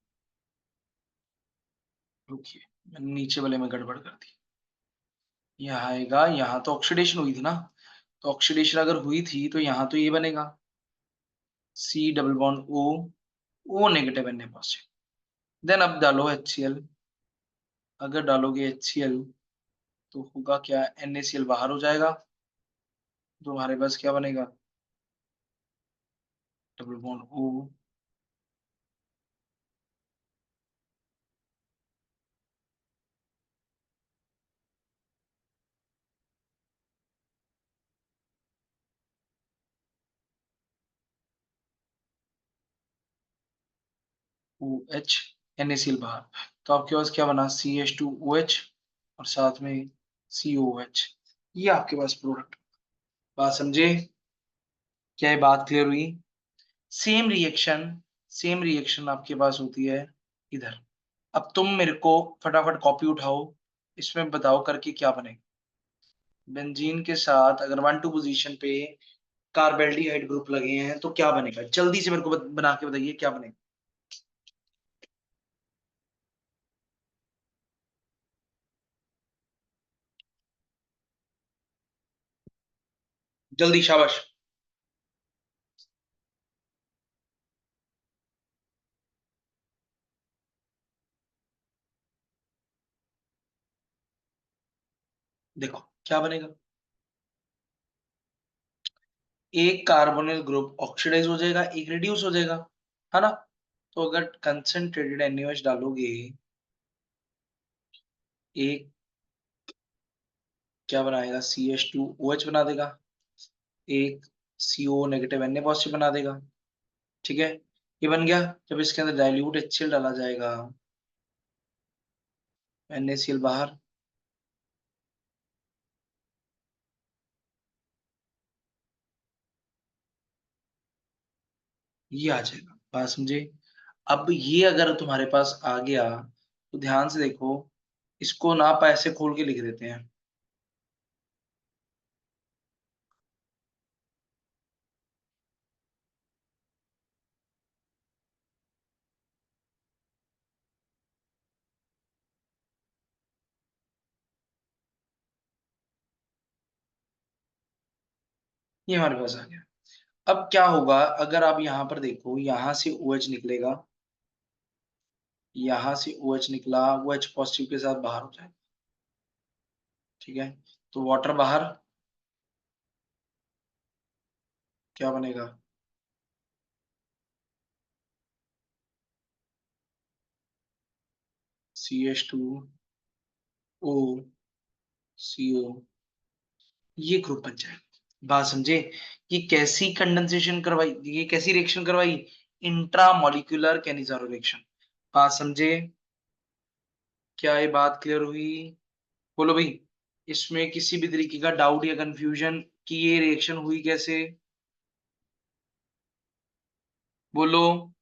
रुकिए, मैंने नीचे वाले में गड़बड़ कर दी। यहाँ आएगा, यहाँ तो ऑक्सीडेशन हुई थी ना, तो ऑक्सीडेशन अगर हुई थी तो यहाँ तो ये बनेगा C double bond O negative Na positive. Then अब डालो HCl, अगर डालोगे HCl तो होगा क्या, NaCl बाहर हो जाएगा, तो हमारे पास क्या बनेगा, double bond O, OH, NaCl बाहर, तो आपके पास क्या बना, CH2OH और साथ में COOH, ये आपके पास प्रोडक्ट। बात समझे, क्या ये बात क्लियर हुई। सेम रिएक्शन, सेम रिएक्शन आपके पास होती है इधर। अब तुम मेरे को फटाफट कॉपी उठाओ, इसमें बताओ करके क्या बनेगा। बेंजीन के साथ अगर 1 2 पोजीशन पे कार्बेल्डिहाइड ग्रुप लगे हैं तो क्या बनेगा, जल्दी से मेरे को बना के बताइए क्या बनेगा, जल्दी, शाबाश। देखो क्या बनेगा, एक कार्बोनिल ग्रुप ऑक्सीडाइज हो जाएगा, एक रिड्यूस हो जाएगा, है ना। तो अगर कंसंट्रेटेड NaOH डालोगे, एक क्या बनाएगा, CH2OH बना देगा, एक CO नेगेटिव Na पॉजिटिव बना देगा, ठीक है। ये बन गया। जब इसके अंदर डाइल्यूट HCl डाला जाएगा, NaCl बाहर, ये आ जाएगा, बात समझे। अब ये अगर तुम्हारे पास आ गया तो ध्यान से देखो, इसको ना आप ऐसे खोल के लिख देते हैं, ये हमारे पास आ गया। अब क्या होगा, अगर आप यहाँ पर देखो, यहाँ से OH निकलेगा, यहाँ से OH निकला, OH पॉजिटिव के साथ बाहर हो जाएगा, ठीक है। तो वाटर बाहर, क्या बनेगा, CH2O CO, ये ग्रुप बन जाएगा। बात समझे, ये कैसी कंडेंसेशन करवाई, ये कैसी रिएक्शन करवाई, इंट्रा मॉलिक्यूलर कैनिजारो रिएक्शन। बात समझे, क्या ये बात क्लियर हुई, बोलो भाई। इसमें किसी भी तरीके का डाउट या कंफ्यूजन कि ये रिएक्शन हुई कैसे, बोलो।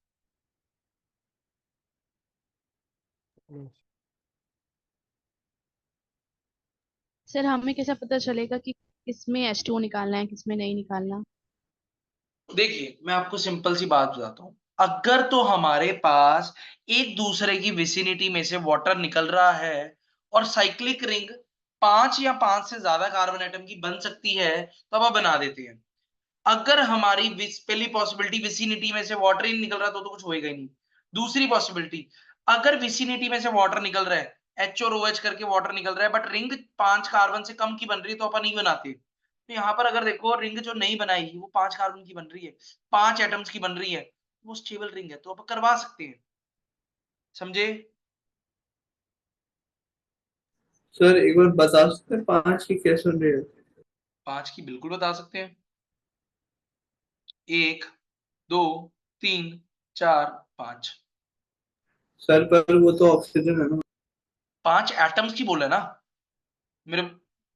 सर हमें कैसे पता चलेगा कि किसमें H2O निकालना है किसमें नहीं निकालना। देखिए मैं आपको सिंपल सी बात बताता हूं, अगर तो हमारे पास एक दूसरे की विसिनिटी में से वाटर निकल रहा है और साइक्लिक रिंग 5 या 5 से ज्यादा कार्बन एटम की बन सकती है तो अब बना देते हैं। अगर हमारी पहली पॉसिबिलिटी विसिनिटी में से वाटर ही नहीं निकल रहा तो कुछ होएगा ही नहीं। दूसरी पॉसिबिलिटी, अगर विसिनिटी में से वाटर निकल रहा है, एच और ओ एच करके वाटर निकल रहा है, बट रिंग 5 कार्बन से कम की बन रही है तो अपन नहीं बनाते। तो यहाँ पर अगर देखो रिंग जो नहीं बनाई वो 5 कार्बन की बन रही है, 5 एटम्स की बन रही है, वो स्टेबल रिंग है तो अपन करवा सकते हैं। समझे? सर एक बार बता सकते हैं 5 की कैसे रही है? 5 की बिल्कुल बता सकते हैं। 1, 2, 3, 4, 5। सर पर वो तो ऑक्सीजन है ना। 5 एटम्स की बोले ना, मेरे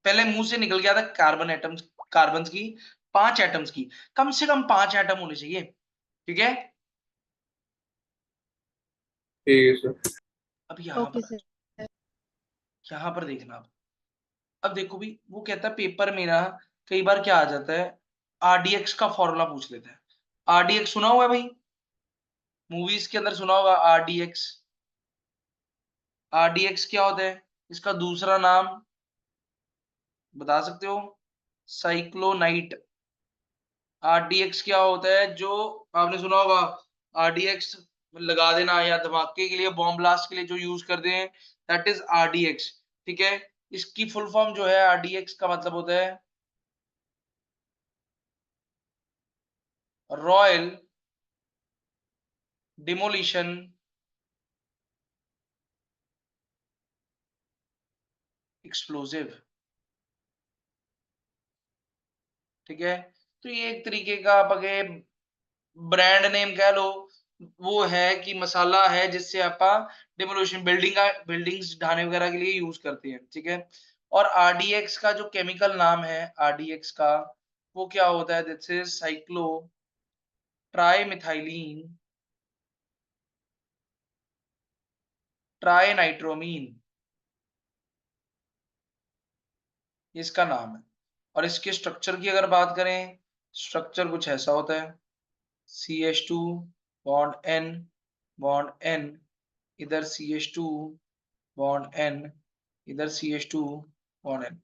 पहले मुंह से निकल गया था कार्बन एटम्स, कार्बन की। 5 एटम्स की, कम से कम 5 एटम होने चाहिए। ठीक है। ठीक है सर। अब यहां ओके पर, सर। यहां पर देखना। अब देखो भी वो कहता है पेपर में ना कई बार क्या आ जाता है, आरडीएक्स का फॉर्मूला पूछ लेता है। आरडीएक्स सुना हुआ है भाई, मूवीज के अंदर सुना होगा आरडीएक्स। आरडीएक्स क्या होता है, इसका दूसरा नाम बता सकते हो? साइक्लोनाइट। आरडीएक्स क्या होता है जो आपने सुना होगा, आरडीएक्स लगा देना या धमाके के लिए, बॉम्ब ब्लास्ट के लिए जो यूज करते हैं, दैट इज आरडीएक्स। ठीक है। इसकी फुल फॉर्म जो है आरडीएक्स का मतलब होता है रॉयल डिमोलिशन एक्सप्लोसिव। ठीक है। तो ये एक तरीके का आप अगे ब्रांड नेम कह लो, वो है कि मसाला है जिससे आप डिमोलिशन बिल्डिंग्स ढाने वगैरह के लिए यूज करते हैं। ठीक है। और आरडीएक्स का जो केमिकल नाम है आरडीएक्स का, वो क्या होता है, दिस इज साइक्लो ट्राइमिथाइलीन ट्राइनाइट्रोमीन, इसका नाम है। और इसके स्ट्रक्चर की अगर बात करें, स्ट्रक्चर कुछ ऐसा होता है, CH2 bond N, bond N, इधर CH2 बॉन्ड N, इधर CH2 बॉन्ड N,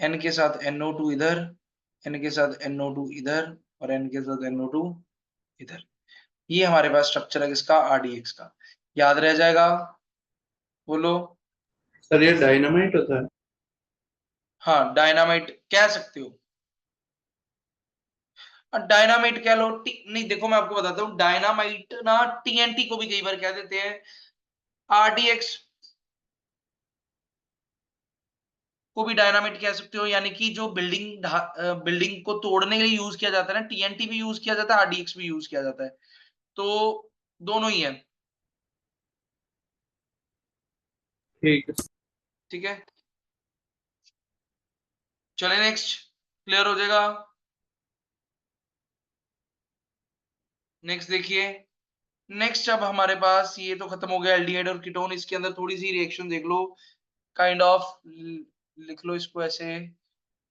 N के साथ NO2 इधर, N के साथ NO2 इधर, और N के साथ NO2 इधर। ये हमारे पास स्ट्रक्चर है किसका, आरडीएक्स का। याद रह जाएगा? बोलो। सर ये डायनामाइट होता है? हाँ डायनामाइट कह सकते हो, डायनामाइट कह लो। नहीं देखो मैं आपको बताता हूँ, डायनामाइट ना टीएनटी को भी कई बार कह देते हैं, आरडीएक्स को भी डायनामाइट कह सकते हो। यानी कि जो बिल्डिंग को तोड़ने के लिए यूज किया जाता है ना, टीएनटी भी यूज किया जाता है, आरडीएक्स भी यूज किया जाता है, तो दोनों ही है। ठीक है। ठीक है। चले नेक्स्ट, क्लियर हो जाएगा। नेक्स्ट देखिए। नेक्स्ट अब हमारे पास ये तो खत्म हो गया एल्डिहाइड और कीटोन। इसके अंदर थोड़ी सी रिएक्शन देख लो, काइंड ऑफ लिख लो इसको ऐसे,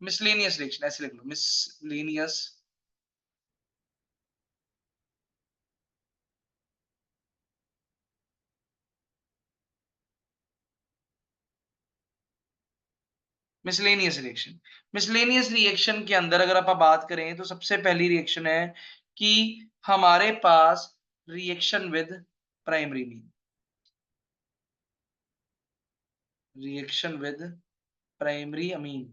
मिसलेनियस रिएक्शन ऐसे लिख लो, miscellaneous miscellaneous reaction. Miscellaneous reaction के अंदर अगर आप बात करें तो सबसे पहली रिएक्शन है कि हमारे पास reaction with primary amine, reaction with primary amine.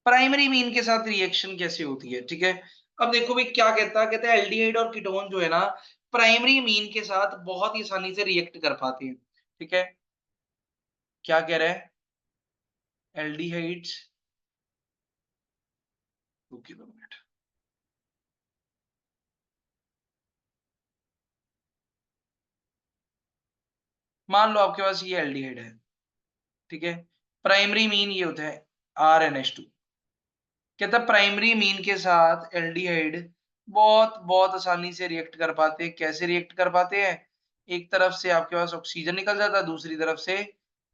Primary amine के साथ रिएक्शन कैसे होती है? ठीक है। अब देखो भाई क्या कहता है एल्डिहाइड और कीटोन जो है ना, प्राइमरी मीन के साथ बहुत ही आसानी से रिएक्ट कर पाते हैं। ठीक है। क्या कह रहा है, एल्डिहाइड्स, रुकिए 2 मिनट। मान लो आपके पास ये एल्डिहाइड है। ठीक है। प्राइमरी मीन ये होता है RnH2। कहता है प्राइमरी मीन के साथ एल्डिहाइड बहुत बहुत आसानी से रिएक्ट कर पाते हैं। कैसे रिएक्ट कर पाते हैं? एक तरफ से आपके पास ऑक्सीजन निकल जाता है, दूसरी तरफ से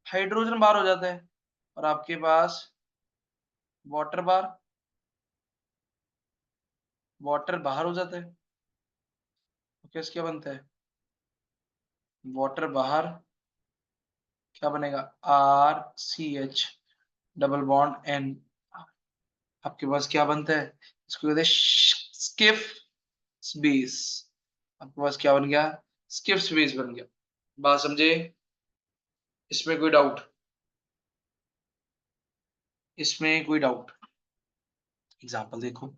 हाइड्रोजन बाहर हो जाता है और आपके पास वाटर बार, वाटर बाहर हो जाता है। तो कैसे क्या बनता है? वाटर बाहर, क्या बनेगा? RCH double bond N। आपके पास क्या बनता है? इसको कहते हैं स्किफ बेस। आपके पास क्या बन गया? स्किफ बेस बन गया। बात समझे? इसमें कोई डाउट? इसमें कोई डाउट? एग्जाम्पल देखो,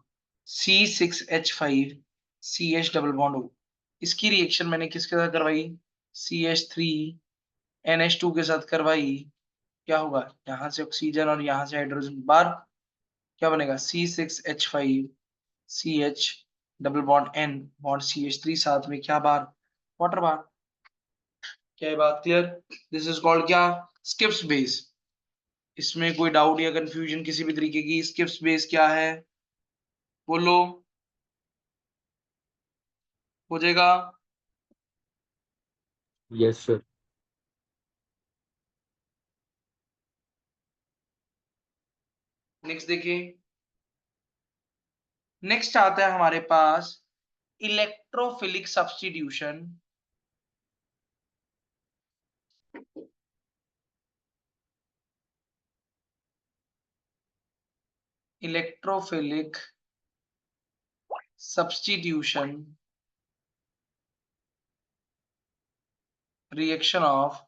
C6H5CH डबल बॉन्ड O, इसकी रिएक्शन मैंने किसके साथ करवाई? CH3NH2 के साथ करवाई। क्या होगा? यहाँ से ऑक्सीजन और यहाँ से हाइड्रोजन बार, क्या बनेगा? C6H5CH double bond N bond CH3, साथ में क्या बार? वाटर बार। क्या ये बात क्लियर? दिस इज कॉल्ड क्या? Skips base. इसमें कोई डाउट या कंफ्यूजन किसी भी तरीके की? स्किप्स बेस क्या है? बोलो, हो जाएगा? Yes, sir. नेक्स्ट देखिए, नेक्स्ट आता है हमारे पास electrophilic substitution. Electrophilic substitution reaction of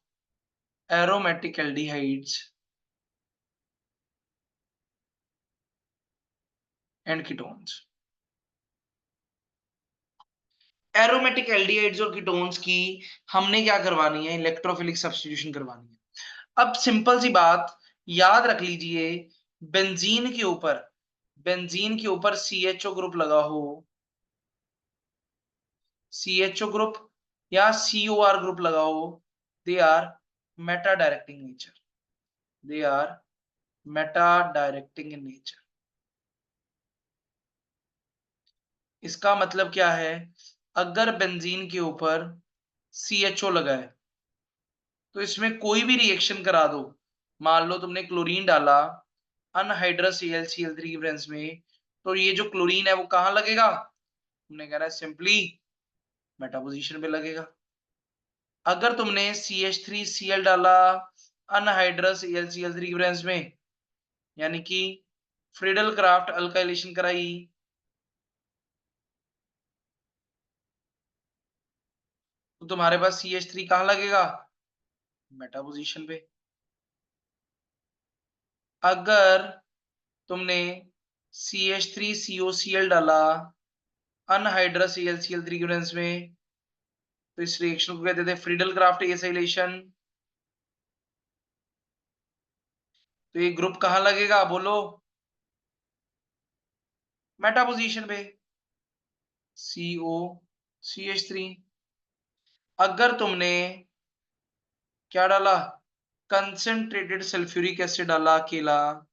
aromatic aldehydes and ketones. Aromatic aldehydes और कीटोन्स की हमने क्या करवानी है? इलेक्ट्रोफिलिक सब्स्टिट्यूशन करवानी है। अब सिंपल सी बात याद रख लीजिए, बेंजीन के ऊपर, बेंजीन के ऊपर CHO ग्रुप लगा हो, CHO ग्रुप या COR ग्रुप लगा हो, they are meta directing nature, they are meta directing in nature. इसका मतलब क्या है? अगर बेंजीन के ऊपर CHO लगा है तो इसमें कोई भी रिएक्शन करा दो, मान लो तुमने क्लोरीन डाला अनहाइड्रस AlCl3 की प्रेजेंस में, तो ये जो क्लोरीन है वो कहां लगेगा? तुमने कह रहा है सिंपली मेटा पोजीशन पे लगेगा। अगर तुमने CH3Cl डाला अनहाइड्रस AlCl3 की प्रेजेंस में, यानी कि फ्रीडल क्राफ्ट अल्काइलेशन कराई, तो तुम्हारे पास CH3 कहां लगेगा? मेटा पोजीशन पे। अगर तुमने CH3COCl डाला अनहाइड्रस AlCl3 की प्रेजेंस में, तो इस रिएक्शन को कहते थे फ्रीडल क्राफ्ट एसाइलेशन। तो ये ग्रुप कहां लगेगा? बोलो, मेटा पोजीशन पे, COCH3। अगर तुमने क्या डाला? कंसेंट्रेटेड सल्फ्यूरिक एसिड डाला अकेला,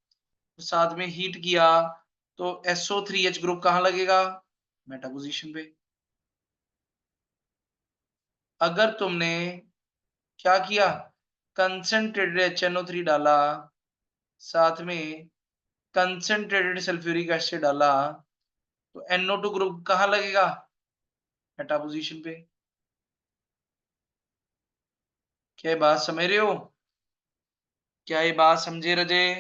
साथ में हीट किया, तो SO3H ग्रुप कहां लगेगा? मेटा पोजीशन पे। अगर तुमने क्या किया? कंसेंट्रेटेड HNO3 डाला, साथ में कंसेंट्रेटेड सल्फ्यूरिक एसिड डाला, तो NO2 ग्रुप कहां लगेगा? मेटा पोजीशन पे। क्या ये बात समझ रहे हो? क्या ये बात समझे रजे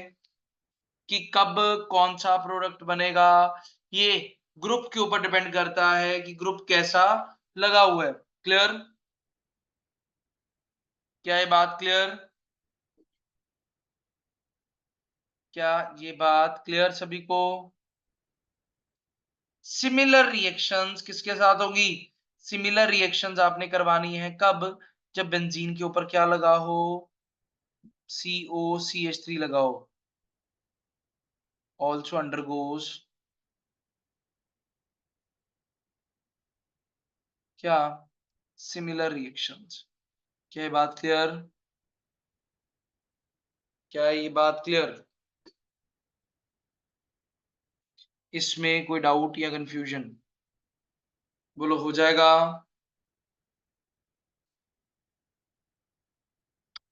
कि कब कौन सा प्रोडक्ट बनेगा? ये ग्रुप के ऊपर डिपेंड करता है कि ग्रुप कैसा लगा हुआ है। क्लियर? क्या ये बात क्लियर? क्या ये बात क्लियर सभी को? सिमिलर रिएक्शंस किसके साथ होगी? सिमिलर रिएक्शंस आपने करवानी है कब? जब बेंजीन के ऊपर क्या लगा हो? COCH3 लगा हो। also undergoes क्या? Similar reactions. क्या ये बात क्लियर? क्या ये बात क्लियर? इसमें कोई डाउट या कंफ्यूजन? बोलो, हो जाएगा?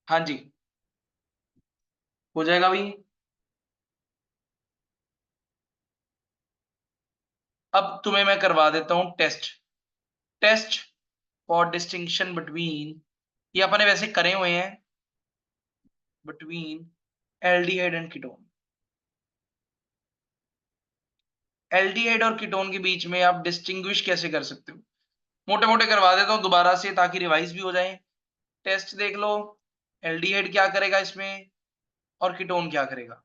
हाँ जी, हो जाएगा भाई। अब तुम्हें मैं करवा देता हूं test. Test for distinction between, ये अपने वैसे करे हुए हैं, between aldehyde and ketone. Aldehyde और कीटोन के बीच में आप डिस्टिंग्विश कैसे कर सकते हो? मोटे मोटे करवा देता हूं दोबारा से ताकि रिवाइज भी हो जाए। टेस्ट देख लो, एल्डिहाइड क्या करेगा इसमें और कीटोन क्या करेगा।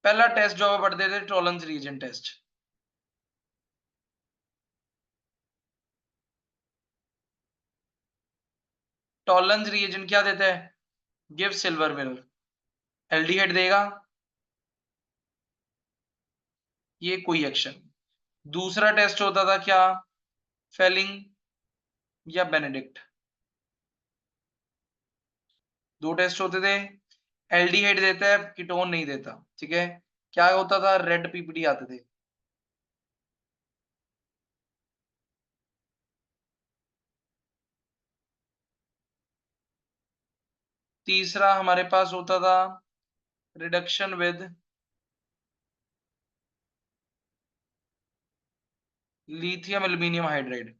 पहला टेस्ट जो आप पढ़ते थे, Tollens reagent test. Tollens reagent क्या देता है? Give silver mirror. एल्डिहाइड देगा ये कोई एक्शन। दूसरा टेस्ट होता था क्या? फेलिंग या बेनेडिक्ट। दो टेस्ट होते थे। एल्डिहाइड देता है, कीटोन नहीं देता, ठीक है। क्या होता था? रेड पीपीटी आते थे। तीसरा हमारे पास होता था reduction with lithium aluminium hydride.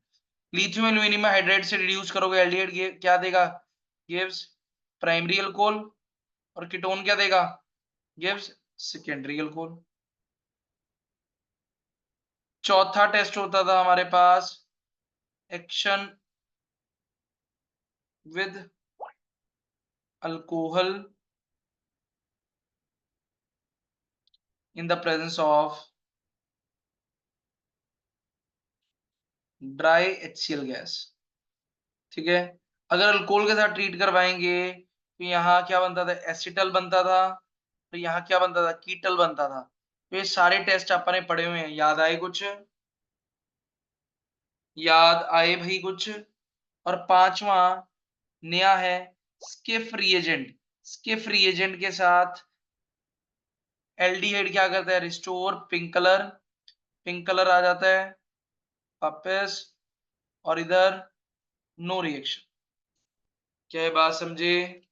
Lithium aluminium hydride से रिड्यूस करोगे एल्डिहाइड क्या देगा? Gives primary alcohol. और कीटोन क्या देगा? Gives secondary alcohol. चौथा टेस्ट होता था हमारे पास action with alcohol in the presence of dry HCl gas, ठीक है। अगर अल्कोहल के साथ ट्रीट करवाएंगे तो यहाँ क्या बनता था? एसिटल बनता था। तो यहाँ क्या बनता था? कीटल बनता था। तो ये सारे टेस्ट अपने पढ़े हुए हैं, याद आए कुछ? याद आए भाई कुछ? और पांचवा नया है स्किफ रिएजेंट। स्किफ रिएजेंट के साथ एल्डिहाइड क्या करता है? Restore pink colour. Pink colour आ जाता है वापस, और इधर नो रिएक्शन। क्या ये बात समझे?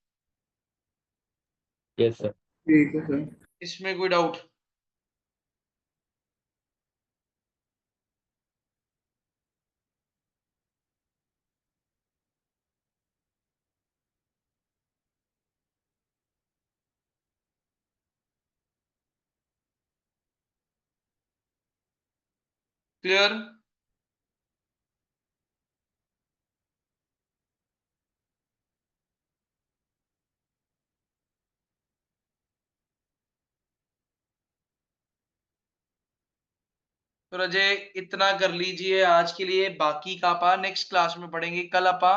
Yes, sir. ठीक है सर। इसमें कोई डाउट? क्लियर? तो अजय इतना कर लीजिए आज के लिए, बाकी का अपा नेक्स्ट क्लास में पढ़ेंगे। कल अपा